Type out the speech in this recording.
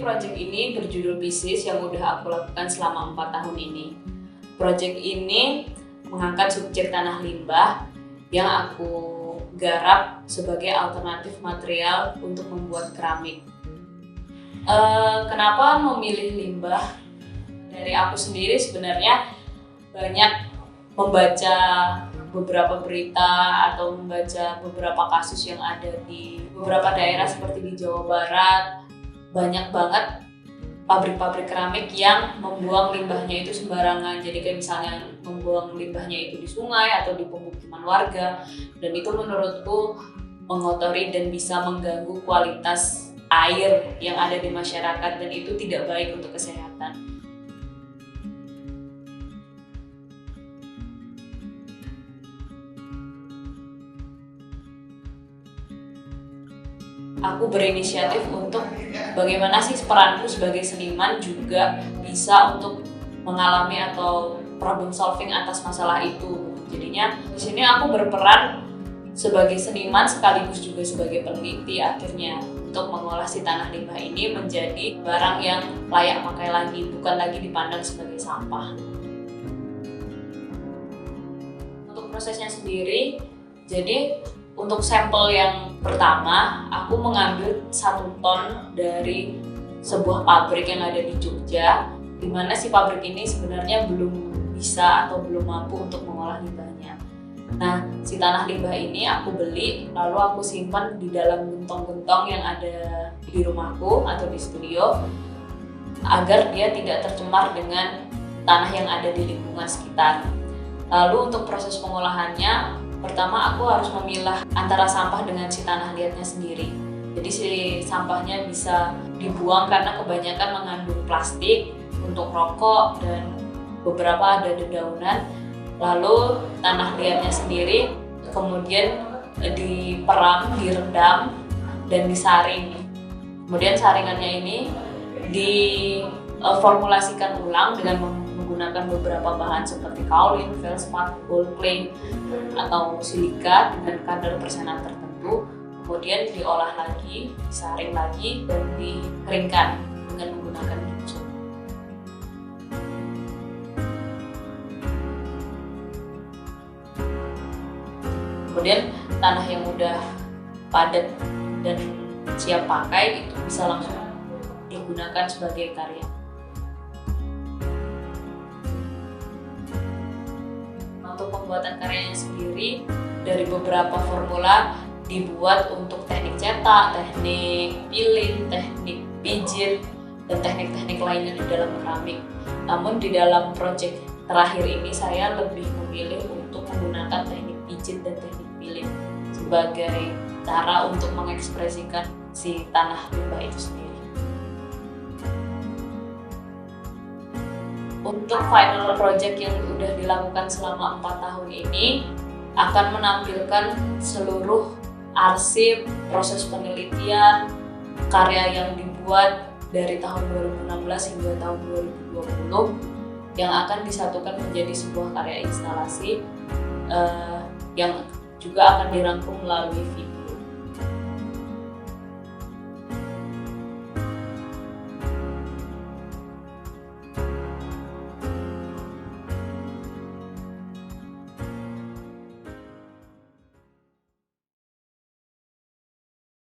proyek ini berjudul Pisces yang udah aku lakukan selama 4 tahun ini. Proyek ini mengangkat subjek tanah limbah yang aku garap sebagai alternatif material untuk membuat keramik. Kenapa memilih limbah? Dari aku sendiri sebenarnya banyak membaca beberapa berita atau membaca beberapa kasus yang ada di beberapa daerah seperti di Jawa Barat. Banyak banget pabrik-pabrik keramik yang membuang limbahnya itu sembarangan. Jadi kayak misalnya membuang limbahnya itu di sungai atau di pemukiman warga, dan itu menurutku mengotori dan bisa mengganggu kualitas air yang ada di masyarakat, dan itu tidak baik untuk kesehatan. Aku berinisiatif untuk bagaimana sih peranku sebagai seniman juga bisa untuk mengalami atau problem solving atas masalah itu. Jadinya di sini aku berperan sebagai seniman sekaligus juga sebagai peneliti akhirnya untuk mengolah si tanah limbah ini menjadi barang yang layak pakai lagi, bukan lagi dipandang sebagai sampah. Untuk prosesnya sendiri, jadi untuk sampel yang pertama, aku mengambil 1 ton dari sebuah pabrik yang ada di Jogja, di mana si pabrik ini sebenarnya belum bisa atau belum mampu untuk mengolah limbahnya. Nah, si tanah limbah ini aku beli, lalu aku simpan di dalam gentong-gentong yang ada di rumahku atau di studio, agar dia tidak tercemar dengan tanah yang ada di lingkungan sekitar. Lalu untuk proses pengolahannya, pertama aku harus memilah antara sampah dengan si tanah liatnya sendiri. Jadi si sampahnya bisa dibuang karena kebanyakan mengandung plastik untuk rokok dan beberapa ada dedaunan. Lalu tanah liatnya sendiri kemudian diperam, direndam, dan disaring. Kemudian saringannya ini diformulasikan ulang dengan menggunakan beberapa bahan seperti kaolin, feldspar, gold clay, atau silika dengan kadar persenan tertentu. Kemudian diolah lagi, disaring lagi, dan dikeringkan dengan menggunakan gipsum. Kemudian tanah yang udah padat dan siap pakai itu bisa langsung digunakan sebagai karya. Untuk pembuatan karyanya sendiri, dari beberapa formula dibuat untuk teknik cetak, teknik pilin, teknik pijit, dan teknik-teknik lainnya di dalam keramik. Namun di dalam proyek terakhir ini saya lebih memilih untuk menggunakan teknik pijit dan teknik pilin sebagai cara untuk mengekspresikan si tanah limbah itu sendiri. Untuk final project yang udah dilakukan selama 4 tahun ini akan menampilkan seluruh arsip, proses penelitian, karya yang dibuat dari tahun 2016 hingga tahun 2020 yang akan disatukan menjadi sebuah karya instalasi yang juga akan dirangkum melalui video.